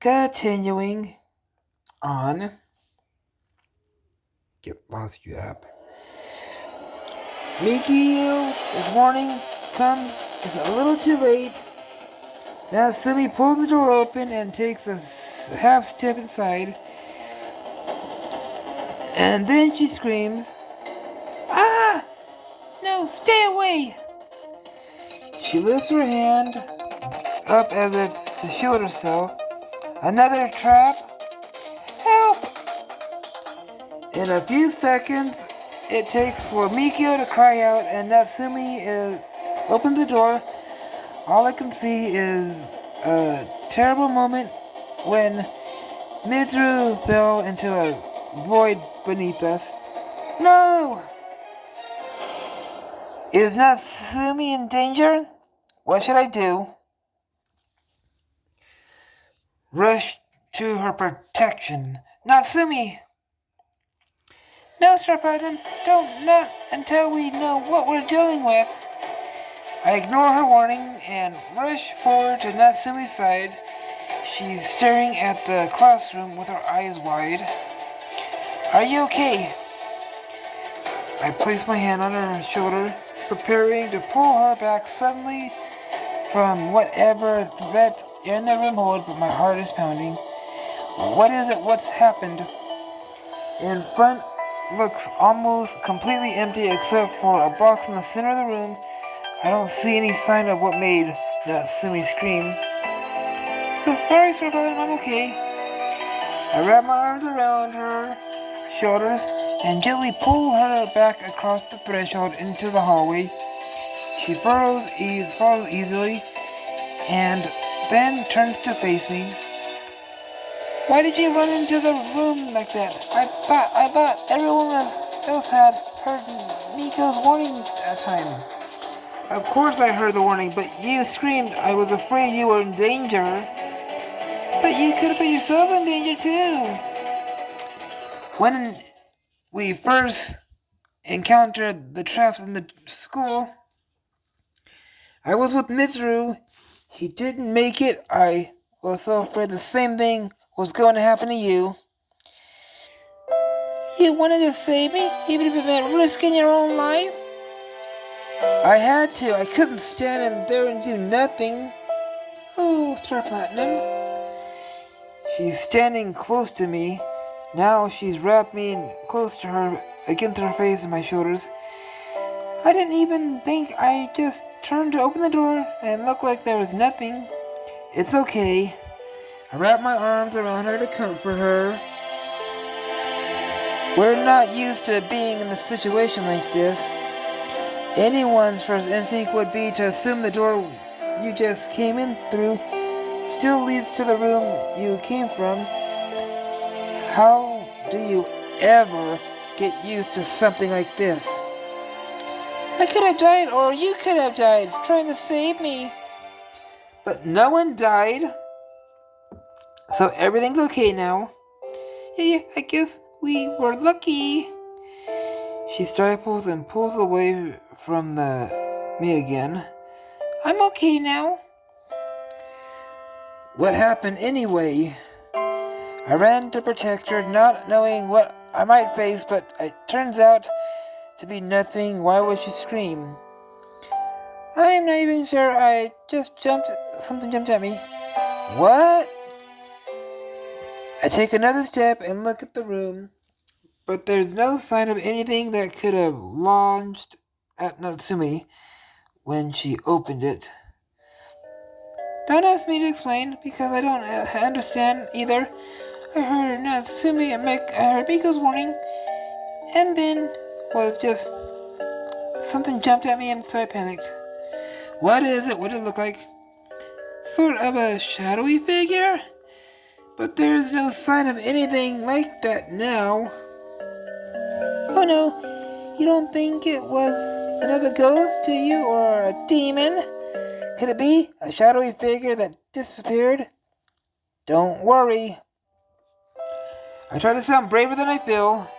Continuing on. Get lost you app. Mikio this morning comes just a little too late. Natsumi pulls the door open and takes a half step inside. And then she screams, "Ah! No, stay away!" She lifts her hand up as if to shield herself. Another trap? Help! In a few seconds, it takes for Mikio to cry out, and Natsumi opens the door. All I can see is a terrible moment when Mitsuru fell into a void beneath us. No! Is Natsumi in danger? What should I do? Rush to her protection. Natsumi! No, Star Platinum, not until we know what we're dealing with. I ignore her warning and rush forward to Natsumi's side. She's staring at the classroom with her eyes wide. Are you okay? I place my hand on her shoulder, preparing to pull her back suddenly from whatever threat in the room hold, but my heart is pounding. What is it? What's happened? In front looks almost completely empty except for a box in the center of the room. I don't see any sign of what made Natsumi scream. So sorry, Sir Brother, I'm okay. I wrap my arms around her shoulders and gently pull her back across the threshold into the hallway. She follows easily and then turns to face me. Why did you run into the room like that? I thought everyone else had heard Miko's warning that time. Of course I heard the warning, but you screamed. I was afraid you were in danger. But you could have put yourself in danger too. When we first encountered the traps in the school, I was with Mitsuru. He didn't make it. I was so afraid the same thing was going to happen to you. You wanted to save me, even if it meant risking your own life? I had to. I couldn't stand in there and do nothing. Oh, Star Platinum. She's standing close to me. Now she's wrapped me close to her, against her face and my shoulders. I didn't even think. I just turned to open the door and looked like there was nothing. It's okay. I wrap my arms around her to comfort her. We're not used to being in a situation like this. Anyone's first instinct would be to assume the door you just came in through still leads to the room you came from. How do you ever get used to something like this? I could have died, or you could have died, trying to save me. But no one died. So everything's okay now. Yeah, I guess we were lucky. She stifles and pulls away from me again. I'm okay now. What happened anyway? I ran to protect her, not knowing what I might face, but it turns out to be nothing. Why would she scream? I'm not even sure. I just something jumped at me. What? I take another step and look at the room, but there's no sign of anything that could have launched at Natsumi when she opened it. Don't ask me to explain, because I don't understand either. I heard Natsumi and I heard Miko's warning, and then was just something jumped at me and so I panicked. What is it? What did it look like? Sort of a shadowy figure? But there's no sign of anything like that now. Oh no, you don't think it was another ghost to you, or a demon? Could it be a shadowy figure that disappeared? Don't worry. I try to sound braver than I feel.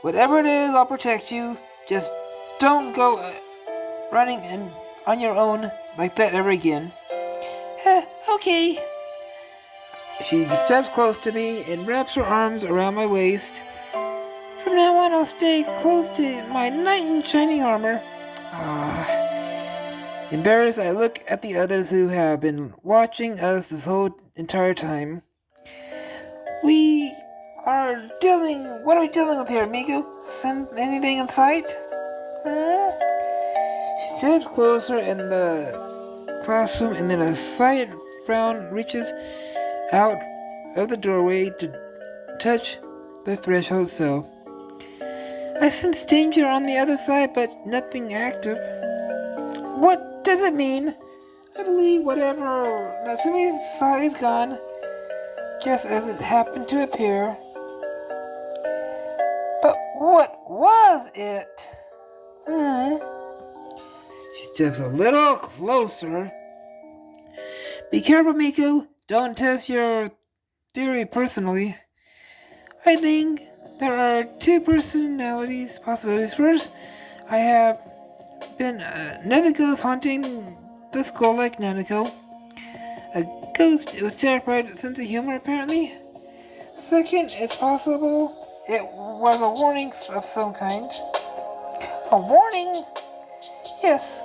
Whatever it is, I'll protect you. Just don't go running on your own like that ever again. Okay. She steps close to me and wraps her arms around my waist. From now on, I'll stay close to my knight in shining armor. Embarrassed, I look at the others who have been watching us this whole entire time. What are we dealing with here, Miku? Anything in sight? She steps closer in the classroom, and then a slight frown reaches out of the doorway to touch the threshold cell. I sense danger on the other side, but nothing active. What does it mean? I believe whatever Natsumi saw is gone, just as it happened to appear. But what was it? She steps a little closer. Be careful, Miku. Don't test your theory personally. I think there are two possibilities. First, I have been another ghost haunting the skull like Nanako. A ghost with terrified sense of humor, apparently. Second, it's possible it was a warning of some kind. A warning? Yes.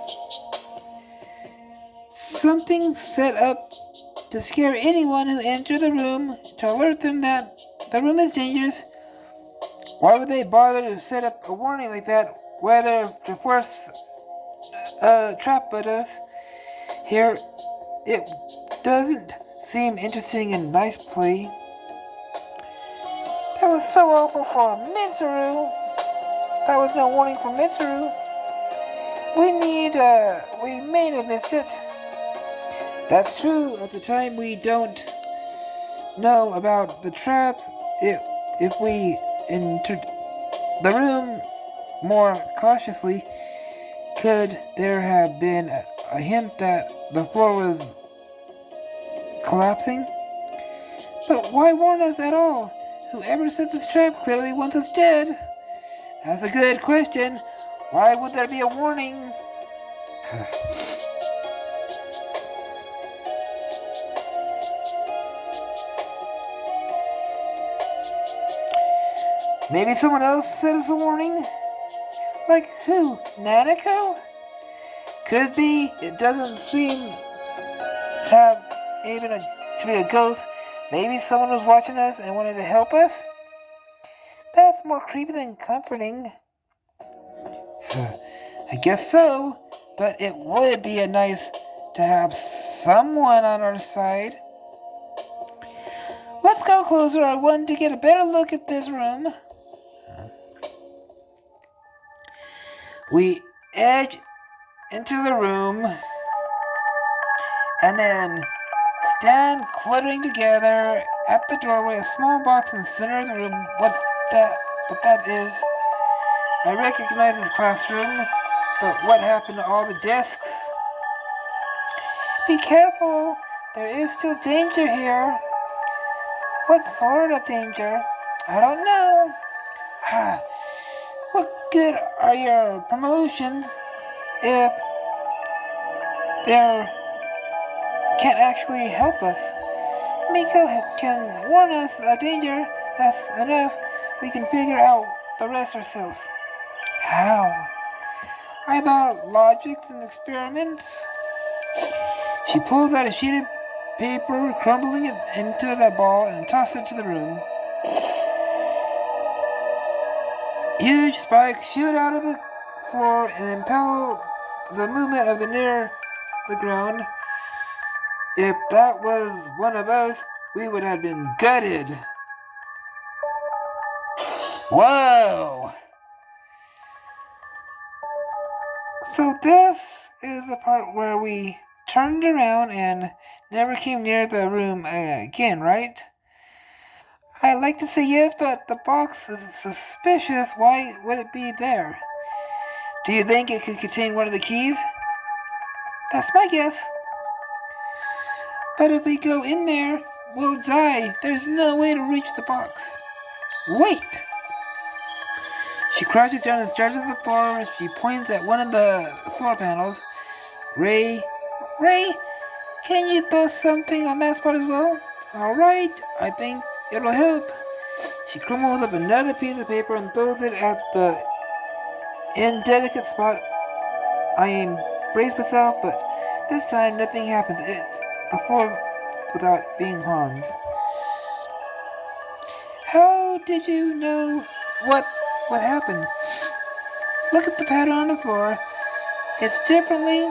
Something set up to scare anyone who entered the room, to alert them that the room is dangerous. Why would they bother to set up a warning like that, whether to force a trap but us? Here, it doesn't seem interesting and nice play. That was so awful for Mitsuru. That was no warning for Mitsuru. We may have missed it. That's true. At the time, we don't know about the traps. If we entered the room more cautiously, could there have been a hint that the floor was collapsing? But why warn us at all? Whoever set this trap clearly wants us dead. That's a good question. Why would there be a warning? Maybe someone else set us a warning? Like who? Nanako? Could be. It doesn't seem to have to be a ghost. Maybe someone was watching us and wanted to help us? That's more creepy than comforting. I guess so, but it would be nice to have someone on our side. Let's go closer. I want to get a better look at this room. We edge into the room and then stand cluttering together at the doorway. A small box in the center of the room. What that is? I recognize this classroom, but what happened to all the desks? Be careful. There is still danger here. What sort of danger? I don't know. What good are your promotions if they can't actually help us? Miko can warn us of danger. That's enough. We can figure out the rest ourselves. How? I thought logics and experiments. She pulls out a sheet of paper, crumbling it into the ball, and tosses it to the room. Huge spikes shoot out of the floor and impel the movement of the near the ground. If that was one of us, we would have been gutted. Whoa! So this is the part where we turned around and never came near the room again, right? I'd like to say yes, but the box is suspicious. Why would it be there? Do you think it could contain one of the keys? That's my guess. But if we go in there, we'll die. There's no way to reach the box. Wait! She crouches down and starts the floor. She points at one of the floor panels. Ray, can you post something on that spot as well? Alright, I think it'll help. She crumbles up another piece of paper and throws it at the indelicate spot. I embrace myself, but this time nothing happens. It's the floor without being harmed. How did you know what happened? Look at the pattern on the floor. It's differently.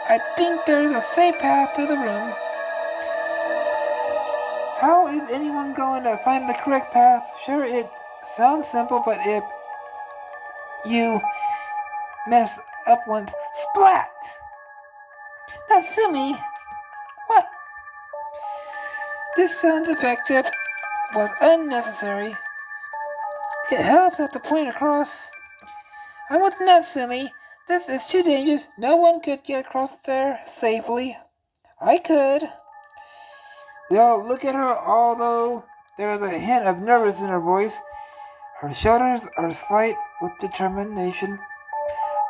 I think there's a safe path to the room. How is anyone going to find the correct path? Sure, it sounds simple, but if you mess up once, splat! Natsumi! What? This sound effect tip was unnecessary. It helps at the point across. I'm with Natsumi. This is too dangerous. No one could get across there safely. I could. We all look at her, although there is a hint of nervousness in her voice. Her shoulders are slight with determination.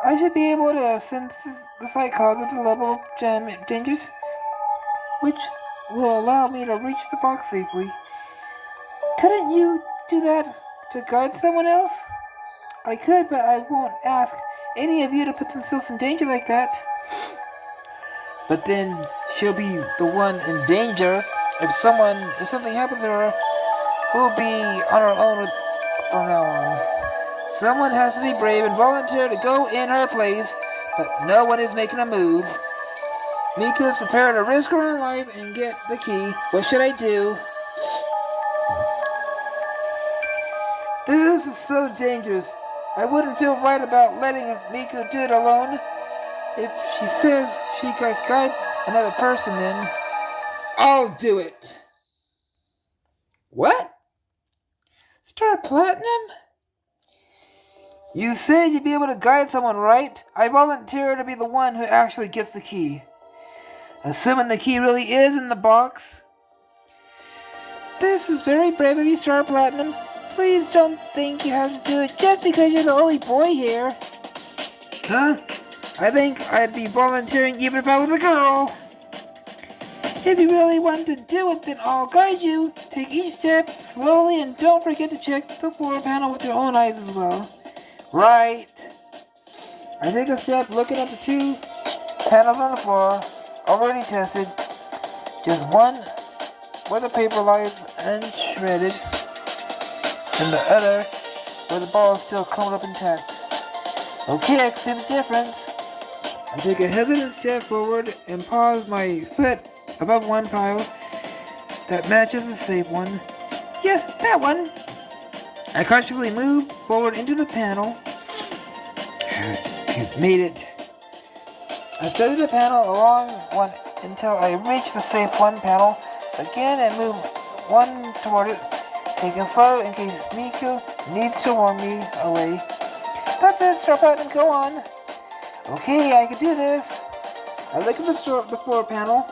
I should be able to sense the slight cause at the level of dangers, which will allow me to reach the box safely. Couldn't you do that to guide someone else? I could, but I won't ask any of you to put themselves in danger like that. But then she'll be the one in danger. If something happens to her, we'll be on our own from now on. Someone has to be brave and volunteer to go in her place, but no one is making a move. Miku's prepared to risk her own life and get the key. What should I do? This is so dangerous. I wouldn't feel right about letting Miku do it alone. If she says she could guide another person, then I'll do it. What? Star Platinum? You said you'd be able to guide someone, right? I volunteer to be the one who actually gets the key. Assuming the key really is in the box. This is very brave of you, Star Platinum. Please don't think you have to do it just because you're the only boy here. Huh? I think I'd be volunteering even if I was a girl. If you really want to do it, then I'll guide you. Take each step slowly and don't forget to check the floor panel with your own eyes as well. Right. I take a step looking at the two panels on the floor, already tested. Just one where the paper lies unshredded, and the other where the ball is still crumpled up intact. Okay, I can see the difference. I take a hesitant step forward and pause my foot above one pile that matches the safe one. Yes, that one. I cautiously move forward into the panel. Made it. I study the panel along one until I reach the safe one panel again and move one toward it, taking slow in case Miku needs to warn me away. That's it, Star Platinum, go on. Okay, I can do this. I look at the floor panel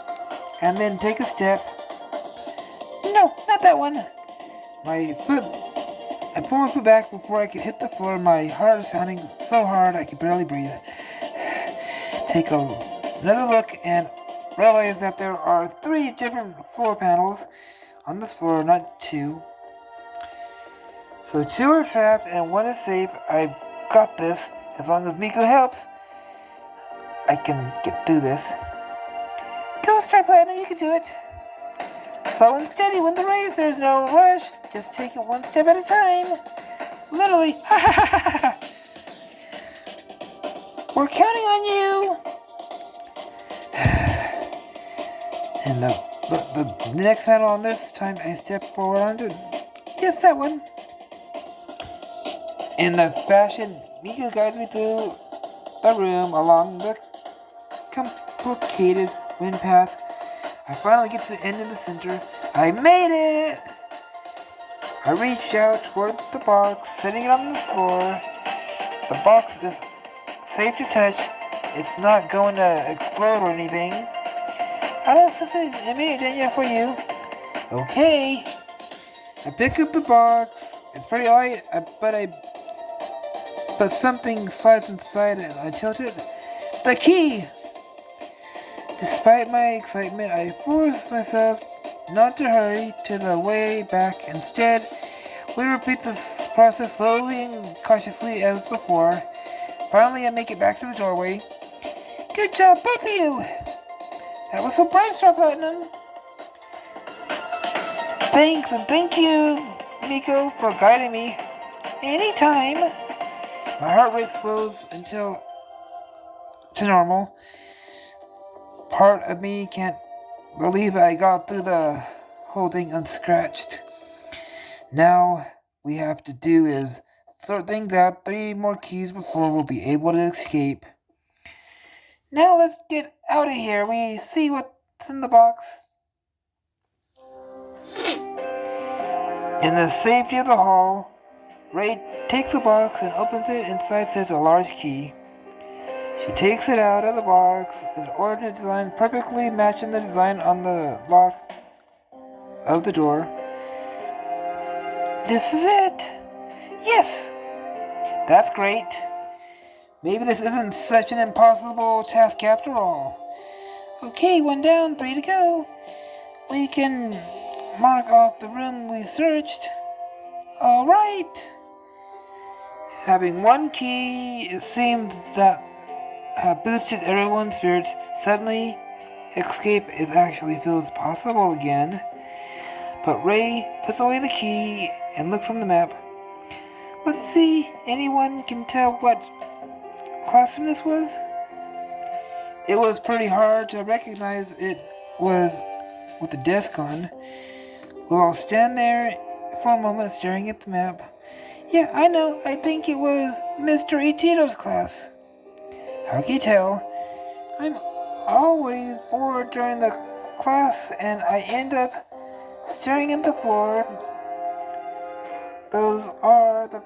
and then take a step. No, not that one. I pull my foot back before I can hit the floor. My heart is pounding so hard I can barely breathe. Take another look and realize that there are 3 different floor panels on this floor, not 2. So 2 are trapped and 1 is safe. I got this. As long as Miku helps, I can get through this. Go, Star Platinum, you can do it. Slow and steady win the race. There's no rush. Just take it one step at a time. Literally. We're counting on you. And the next panel on this time, I step forward onto. Yes, that one. In the fashion, Miku guides me through the room along the complicated wind path. I finally get to the end of the center. I made it! I reach out toward the box, setting it on the floor. The box is safe to touch. It's not going to explode or anything. I don't sense any immediate danger for you. Okay. I pick up the box. It's pretty light, but something slides inside and I tilt it. The key! Despite my excitement, I force myself not to hurry to the way back. Instead, we repeat this process slowly and cautiously as before. Finally, I make it back to the doorway. Good job, both of you! That was so brave, Star Platinum! Thanks, and thank you, Miko, for guiding me. Anytime! My heart rate slows until to normal. Part of me can't believe I got through the whole thing unscratched. Now, we have to do is sort things out. 3 more keys before we'll be able to escape. Now let's get out of here. We see what's in the box. In the safety of the hall, Ray takes the box and opens it. Inside says a large key. She takes it out of the box, an ordinate design perfectly matching the design on the lock of the door. This is it! Yes! That's great. Maybe this isn't such an impossible task after all. Okay, 1 down, 3 to go. We can mark off the room we searched. Alright. Having 1 key, it seems that have boosted everyone's spirits. Suddenly, escape is actually feels possible again. But Ray puts away the key and looks on the map. Let's see, anyone can tell what classroom this was? It was pretty hard to recognize it was with the desk on. We'll all stand there for a moment staring at the map. Yeah, I know, I think it was Mr. Itito's class. How can you tell? I'm always bored during the class and I end up staring at the floor. Those are the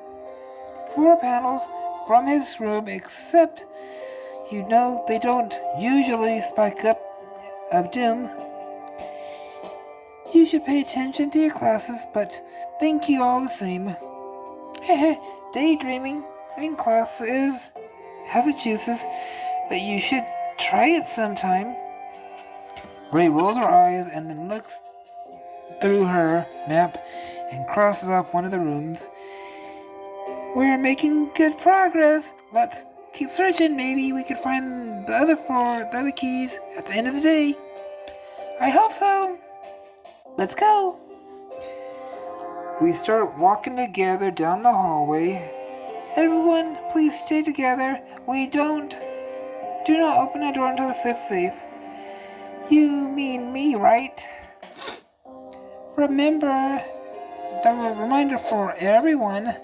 floor panels from his room, except they don't usually spike up of doom. You should pay attention to your classes, but thank you all the same. Heh, daydreaming in class has its uses, but you should try it sometime. Ray rolls her eyes and then looks through her map and crosses off one of the rooms. We're making good progress. Let's keep searching. Maybe we could find the other keys at the end of the day. I hope so. Let's go. We start walking together down the hallway. Everyone, please stay together. Do not open the door until it's safe. You mean me, right? Remember, the reminder for everyone,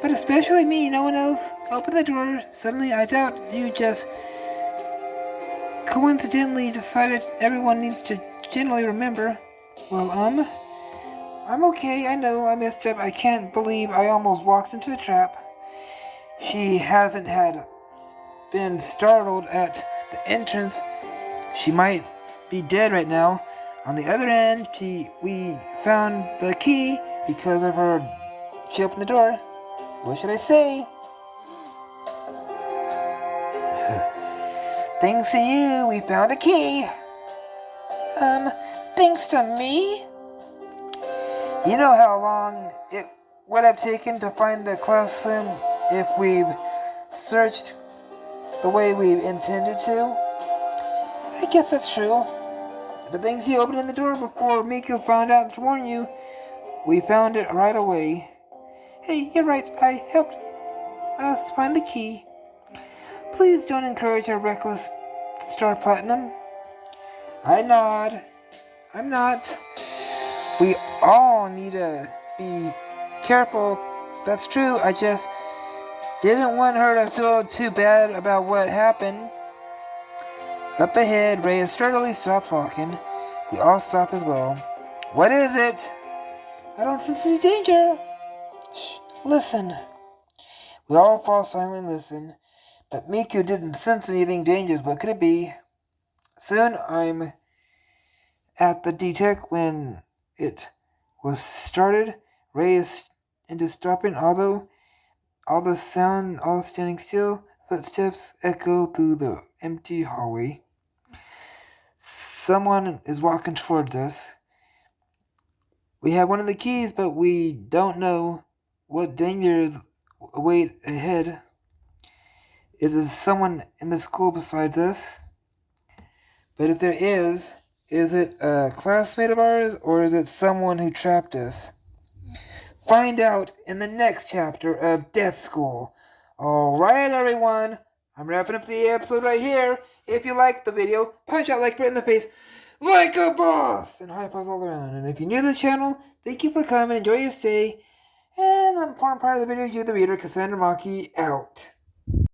but especially me. No one else open the door. Suddenly, I doubt you just coincidentally decided everyone needs to generally remember. Well, I'm okay. I know I messed up. I can't believe I almost walked into a trap. She hasn't been startled at the entrance. She might be dead right now. On the other end, we found the key because of her. She opened the door. What should I say? Thanks to you, we found a key. Thanks to me? You know how long it would have taken to find the classroom if we've searched the way we intended to? I guess that's true. But thanks you opening the door before Miko found out to warn you, we found it right away. Hey, you're right, I helped us find the key. Please don't encourage our reckless Star Platinum. I nod. I'm not. We all need to be careful. That's true. I just didn't want her to feel too bad about what happened. Up ahead, Ray sturdily stops walking. We all stop as well. What is it? I don't sense any danger. Shh, listen. We all fall silent and listen. But Miku didn't sense anything dangerous. What could it be? Soon I'm at the detect when it was started. Ray is into stopping, although all standing still. Footsteps echo through the empty hallway. Someone is walking towards us. We have one of the keys, but we don't know what dangers await ahead. Is there someone in the school besides us? But if there is it a classmate of ours, or is it someone who trapped us? Find out in the next chapter of Death School. Alright, everyone. I'm wrapping up the episode right here. If you liked the video, punch that like button in the face like a boss! And high fives all around. And if you're new to the channel, thank you for coming. Enjoy your stay. And the important part of the video, you the reader, Cassandra Maki, out.